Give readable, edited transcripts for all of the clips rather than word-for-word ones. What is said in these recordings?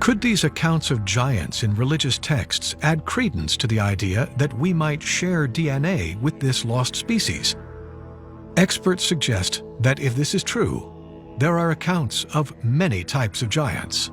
Could these accounts of giants in religious texts add credence to the idea that we might share DNA with this lost species? Experts suggest that if this is true, there are accounts of many types of giants.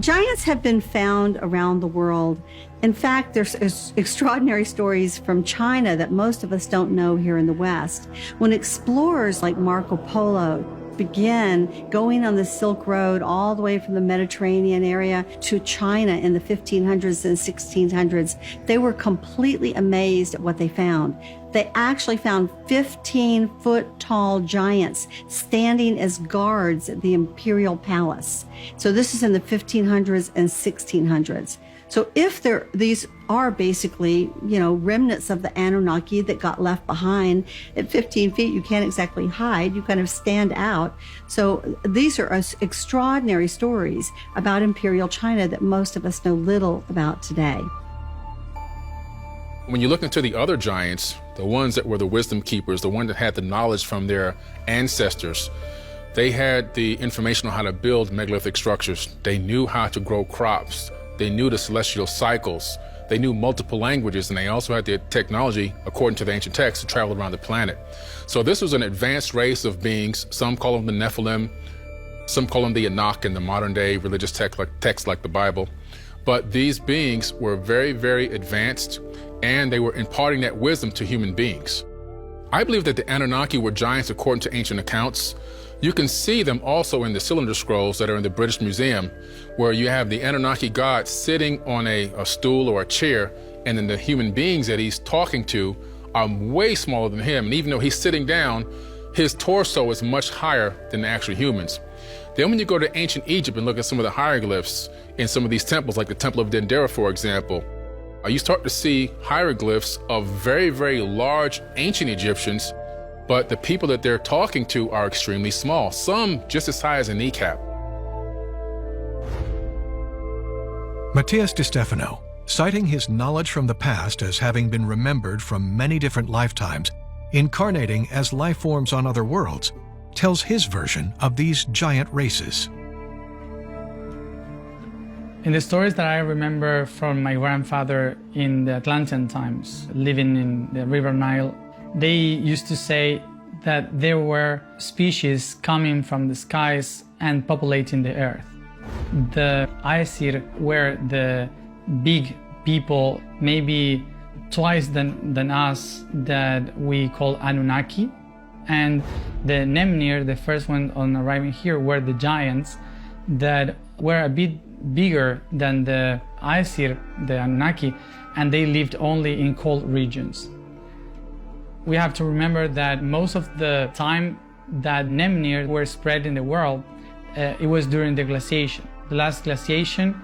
Giants have been found around the world. In fact, there's extraordinary stories from China that most of us don't know here in the West. When explorers like Marco Polo began going on the Silk Road all the way from the Mediterranean area to China in the 1500s and 1600s, they were completely amazed at what they found. They actually found 15-foot-tall giants standing as guards at the imperial palace. So this is in the 1500s and 1600s. So if these are basically, remnants of the Anunaki that got left behind at 15 feet, you can't exactly hide, you kind of stand out. So these are extraordinary stories about imperial China that most of us know little about today. When you look into the other giants, the ones that were the wisdom keepers, the ones that had the knowledge from their ancestors, they had the information on how to build megalithic structures. They knew how to grow crops. They knew the celestial cycles. They knew multiple languages, and they also had the technology, according to the ancient texts, to travel around the planet. So this was an advanced race of beings. Some call them the Nephilim. Some call them the Anunaki in the modern day religious texts like the Bible. But these beings were very, very advanced, and they were imparting that wisdom to human beings. I believe that the Anunnaki were giants according to ancient accounts. You can see them also in the cylinder scrolls that are in the British Museum, where you have the Anunnaki god sitting on a stool or a chair, and then the human beings that he's talking to are way smaller than him. And even though he's sitting down, his torso is much higher than the actual humans. Then when you go to ancient Egypt and look at some of the hieroglyphs in some of these temples, like the Temple of Dendera, for example, you start to see hieroglyphs of very, very large ancient Egyptians, but the people that they're talking to are extremely small, some just as high as a kneecap. Matthias de Stefano, citing his knowledge from the past as having been remembered from many different lifetimes, incarnating as life forms on other worlds, tells his version of these giant races. In the stories that I remember from my grandfather in the Atlantean times, living in the River Nile, they used to say that there were species coming from the skies and populating the earth. The Aesir were the big people, maybe twice than us, that we call Anunnaki. And the Nemnir, the first one on arriving here, were the giants that were a bit bigger than the Aesir, the Anunaki, and they lived only in cold regions. We have to remember that most of the time that Nemnir were spread in the world, it was during the glaciation. The last glaciation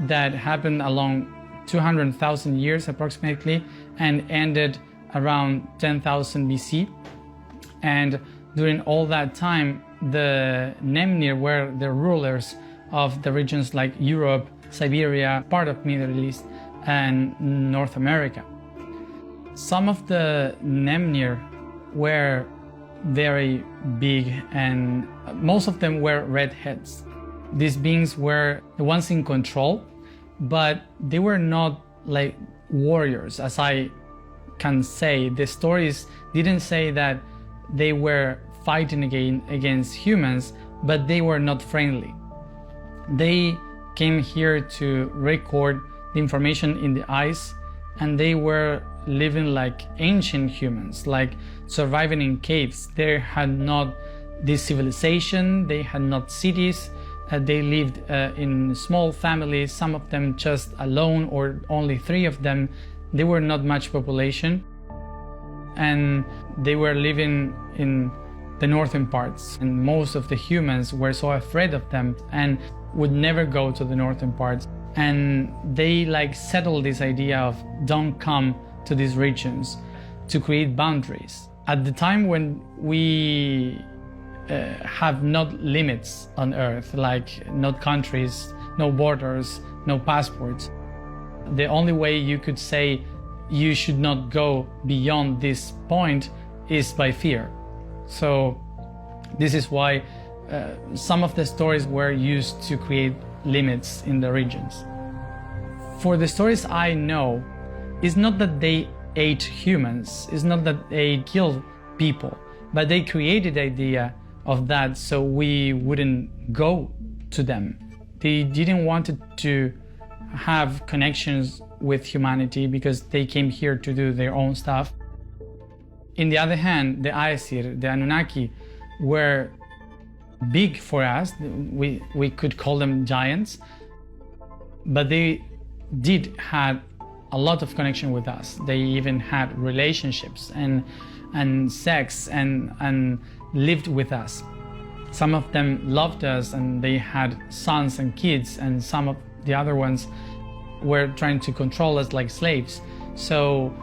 that happened along 200,000 years approximately and ended around 10,000 BC. And during all that time, the Nemnir were the rulers of the regions like Europe, Siberia, part of Middle East, and North America. Some of the Nemnir were very big, and most of them were redheads. These beings were the ones in control, but they were not like warriors, as I can say. The stories didn't say that they were fighting against humans, but they were not friendly. They came here to record the information in the ice, and they were living like ancient humans, like surviving in caves. They had not this civilization, they had not cities, they lived in small families, some of them just alone or only 3 of them. They were not much population, and they were living in the northern parts, and most of the humans were so afraid of them and would never go to the northern parts. And they settled this idea of don't come to these regions to create boundaries. At the time when we have not limits on Earth, like not countries, no borders, no passports, the only way you could say you should not go beyond this point is by fear. So this is why some of the stories were used to create limits in the regions. For the stories I know, it's not that they ate humans, it's not that they killed people, but they created the idea of that so we wouldn't go to them. They didn't want to have connections with humanity because they came here to do their own stuff. In the other hand, the Aesir, the Anunaki, were big for us. We could call them giants, but they did have a lot of connection with us. They even had relationships and sex and lived with us. Some of them loved us and they had sons and kids, and some of the other ones were trying to control us like slaves. So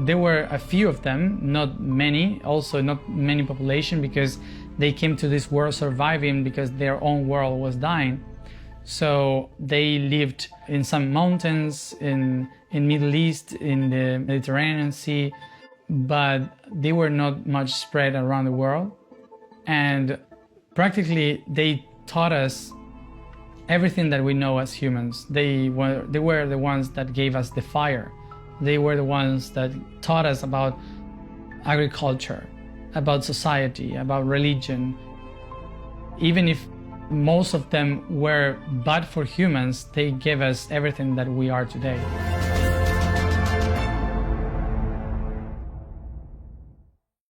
there were a few of them, not many, also not many population, because they came to this world surviving because their own world was dying. So they lived in some mountains in Middle East, in the Mediterranean Sea, but they were not much spread around the world. And practically they taught us everything that we know as humans. They were the ones that gave us the fire. They were the ones that taught us about agriculture, about society, about religion. Even if most of them were bad for humans, they gave us everything that we are today.